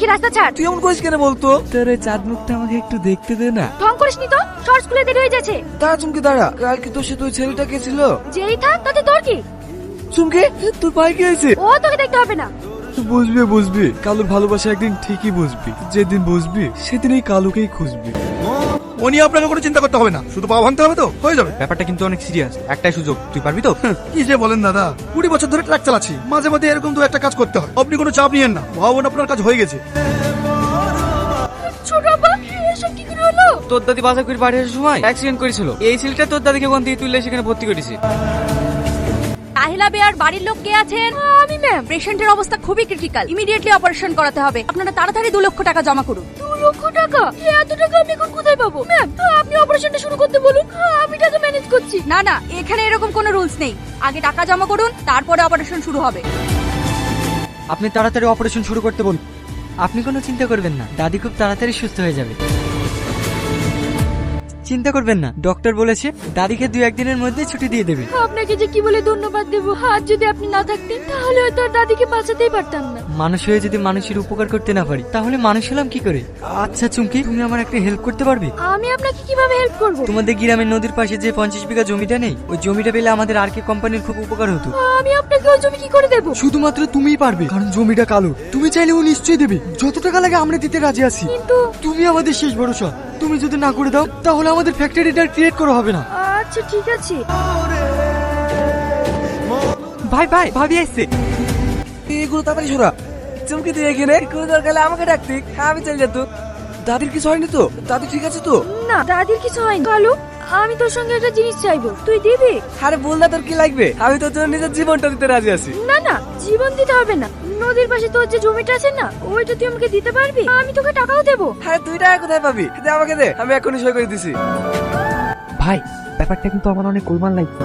দেখি রাস্তা ছাড়। তুই এমন করিস কেন বলতো? তোর ওই চাঁদ মুখটা আমাকে একটু দেখতে দে না। ঢং করিসনি তো, শর্ট স্কুলে দেরি হয়ে যাচ্ছে। দাঁড়া চুমকি দাঁড়া, কালকে তোর সাথে ওই ছেলেটা কে ছিল? যেই থাক তাতে তোর কি? চুমকি তোর ভাই কি হয়েছে? ও তোকে দেখতে হবে না। বুঝবি বুঝবি, কালুর ভালোবাসা একদিন ঠিকই বুঝবি। যেদিন বুঝবি সেদিন এই কালুকেই খুঁজবি। ও নিয়ে আপনাকে কোনো চিন্তা করতে হবে না, শুধু পা ভাঙতে হবে তো হয়ে যাবে। ব্যাপারটা কিন্তু অনেক সিরিয়াস, একটাই সুযোগ, তুই পারবি তো? কি যে বলেন দাদা, 20 বছর ধরে ট্রাক চালাচ্ছি, মাঝে মাঝে এরকম তো একটা কাজ করতে হয়। আপনি কোনো চাপ নিয়েন না, ভাবুন আপনার কাজ হয়ে গেছে। ছোট আপা, এসব কি করে হলো? তোর দাদি বাজার করে বাড়ি আসার সময় অ্যাক্সিডেন্ট করেছিল। এই ছেলেটা তোর দাদিকে ওখান থেকে তুলে সেখানে ভর্তি করেছে। তাহিলা বেয়ার বাড়ির লোক কে আছেন? আমি ম্যাম। পেশেন্টের অবস্থা খুবই ক্রিটিক্যাল, ইমিডিয়েটলি অপারেশন করাতে হবে। আপনারা তাড়াতাড়ি 2 লক্ষ টাকা জমা করুন। 2 লক্ষ টাকা? এত টাকা আমি এখন কোথায় পাবো? ম্যাম আপনি অপারেশনটা শুরু করতে বলুন, আমি টাকা ম্যানেজ করছি। না না, এখানে এরকম কোনো রুলস নেই। আগে টাকা জমা করুন, তারপরে অপারেশন শুরু হবে। আপনি তাড়াতাড়ি অপারেশন শুরু করতে বলুন। আপনি কোনো চিন্তা করবেন না, দাদি খুব তাড়াতাড়ি সুস্থ হয়ে যাবে। চিন্তা করবেন না, ডক্টর বলেছে দাদিকে 2-1 দিনের মধ্যে ছুটি দিয়ে দেবে। আপনাকে যে কি বলে ধন্যবাদ দেব, আজ যদি আপনি না থাকতেন তাহলে হয়তো আর দাদিকে বাঁচাতেই পারতাম না। মানুষ হয়ে যদি মানুষের উপকার করতে না পারি তাহলে মানুষ হলাম কি করে? আচ্ছা চুমকি, তুমি আমার একটা হেল্প করতে পারবে? আমি আপনাকে কিভাবে হেল্প করব? তোমাদের গ্রামের নদীর পাশে যে 50 বিঘা জমিটা নেই, ওই জমিটা পেলে আমাদের আর কে কোম্পানির খুব উপকার হতো। আমি আপনাকে ওই জমি কি করে দেব? শুধুমাত্র তুমিই পারবে, কারণ জমিটা কালো। তুমি চাইলে ও নিশ্চয়ই দেবে, যত টাকা লাগে আমরা দিতে রাজি আছি। কিন্তু তুমি আমাদের শেষ ভরসা, তুমি যদি না করে দাও তাহলে আমাদের ফ্যাক্টরিটা ক্রিয়েট করা হবে না। আচ্ছা ঠিক আছে। ভাই ভাই, ভাবি আসছে। এগুলো তাড়াতাড়ি সরা। চুমকি তুই এখানে কোনো দরকার হলে আমাকে ডাকতি, আমি চলে যেত। দাদির কিছু হয়নি তো? দাদি ঠিক আছে তো? না, দাদির কিছু হয়নি। কালু, আমি তোর সঙ্গে একটা জিনিস চাইবো, তুই দিবি? আরে বল না, তোর কি লাগবে? আমি তোর জন্য নিজের জীবনটা দিতে রাজি আছি। না না, জীবন দিতে হবে না। নদীর পাশে তোর যে জমিটা আছে না, ওইটা তুই আমাকে দিতে পারবি? আমি তোকে টাকাও দেবো। আরে 2 টাকা কোথায় পাবি? দে আমাকে দে, আমি এখনই সই করে দিছি। ভাই, ব্যাপারটা কিন্তু আমার অনেক গোলমাল লাগছে।